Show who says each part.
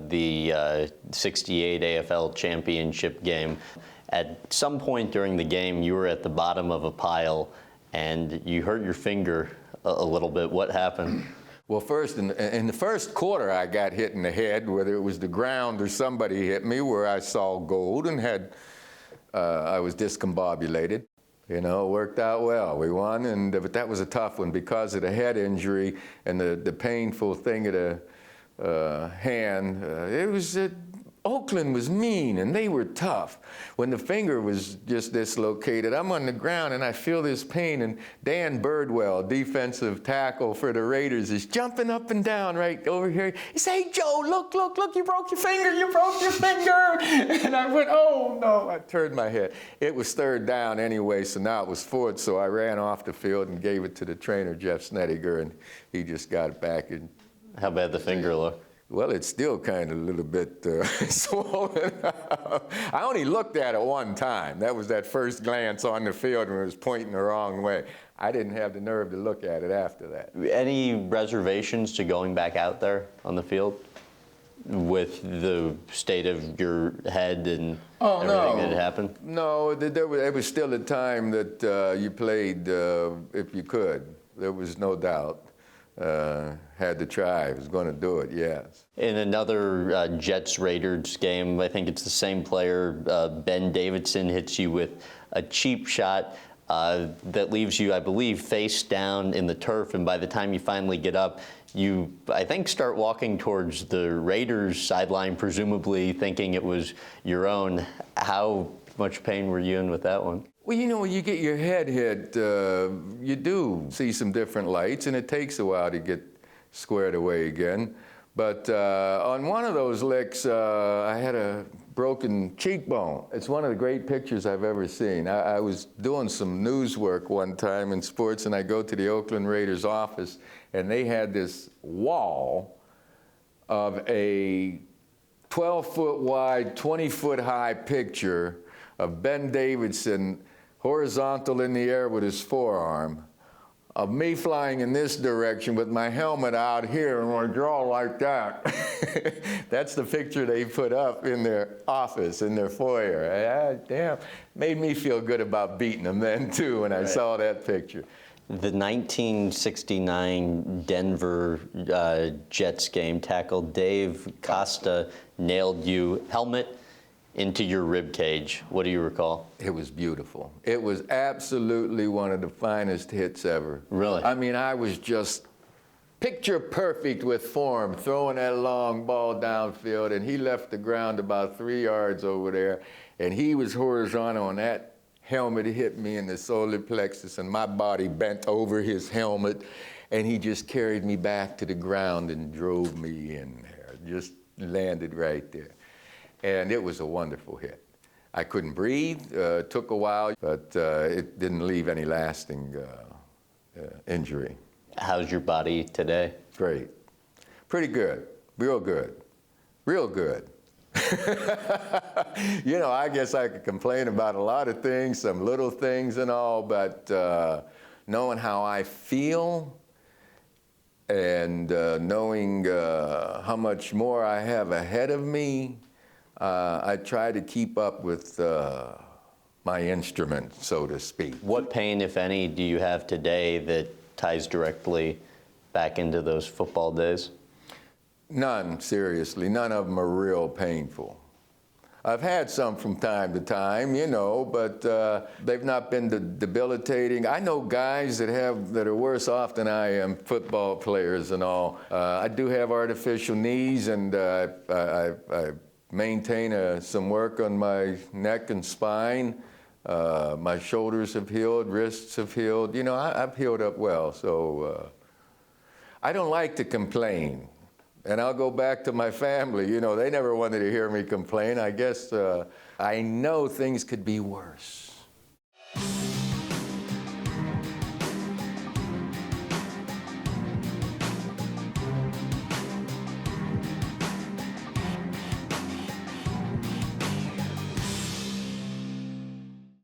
Speaker 1: the 68 AFL championship game. At some point during the game, you were at the bottom of a pile, and you hurt your finger a little bit. What happened?
Speaker 2: Well, first, in the first quarter, I got hit in the head, whether it was the ground or somebody hit me, where I saw gold and I was discombobulated. You know, it worked out well. We won, but that was a tough one because of the head injury and the painful thing of the hand. Oakland was mean, and they were tough. When the finger was just dislocated, I'm on the ground, and I feel this pain, and Dan Birdwell, defensive tackle for the Raiders, is jumping up and down right over here. He said, "Hey, Joe, look, you broke your finger, And I went, "Oh, no." I turned my head. It was third down anyway, so now it was fourth, so I ran off the field and gave it to the trainer, Jeff Snediger, and he just got it back.
Speaker 1: How bad the finger look?
Speaker 2: Well, it's still kind of a little bit swollen. I only looked at it one time. That was that first glance on the field when it was pointing the wrong way. I didn't have the nerve to look at it after that.
Speaker 1: Any reservations to going back out there on the field with the state of your head and everything that had happened?
Speaker 2: No, it was still a time that you played if you could. There was no doubt. Had to try. I was going to do it, yes.
Speaker 1: In another Jets-Raiders game, I think it's the same player, Ben Davidson, hits you with a cheap shot that leaves you, I believe, face down in the turf, and by the time you finally get up, you, I think, start walking towards the Raiders sideline, presumably thinking it was your own. How much pain were you in with that one?
Speaker 2: Well, you know, when you get your head hit, you do see some different lights, and it takes a while to get squared away again. But on one of those licks, I had a broken cheekbone. It's one of the great pictures I've ever seen. I was doing some news work one time in sports, and I go to the Oakland Raiders office, and they had this wall of a 12-foot wide, 20-foot high picture of Ben Davidson horizontal in the air with his forearm, of me flying in this direction with my helmet out here and my jaw like that. That's the picture they put up in their office, in their foyer. Damn, made me feel good about beating them then too when I saw that picture.
Speaker 1: The 1969 Denver Jets game, tackle Dave Kosta nailed you, helmet into your rib cage. What do you recall?
Speaker 2: It was beautiful. It was absolutely one of the finest hits ever.
Speaker 1: Really?
Speaker 2: I mean, I was just picture perfect with form, throwing that long ball downfield, and he left the ground about 3 yards over there, and he was horizontal, and that helmet hit me in the solar plexus, and my body bent over his helmet, and he just carried me back to the ground and drove me in there, just landed right there. And it was a wonderful hit. I couldn't breathe, took a while, but it didn't leave any lasting injury.
Speaker 1: How's your body today?
Speaker 2: Great. Pretty good. Real good. Real good. You know, I guess I could complain about a lot of things, some little things and all, but knowing how I feel and knowing how much more I have ahead of me, I try to keep up with my instrument, so to speak.
Speaker 1: What pain, if any, do you have today that ties directly back into those football days?
Speaker 2: None, seriously. None of them are real painful. I've had some from time to time, you know, but they've not been debilitating. I know guys that are worse off than I am, football players and all. I do have artificial knees, and I maintain some work on my neck and spine. My shoulders have healed, wrists have healed. You know, I've healed up well, so I don't like to complain. And I'll go back to my family. You know, they never wanted to hear me complain. I guess I know things could be worse.